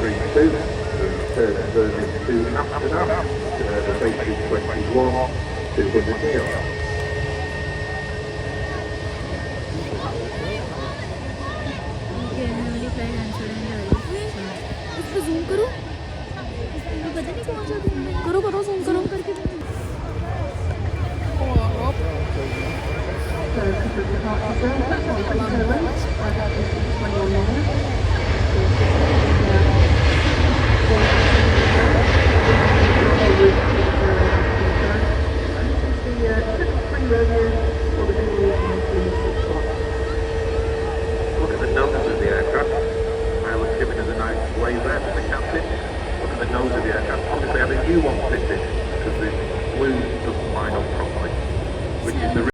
A320 return service to Amsterdam, the A321 200 okay, हमने वाली flight answer है। इसको जूम करो।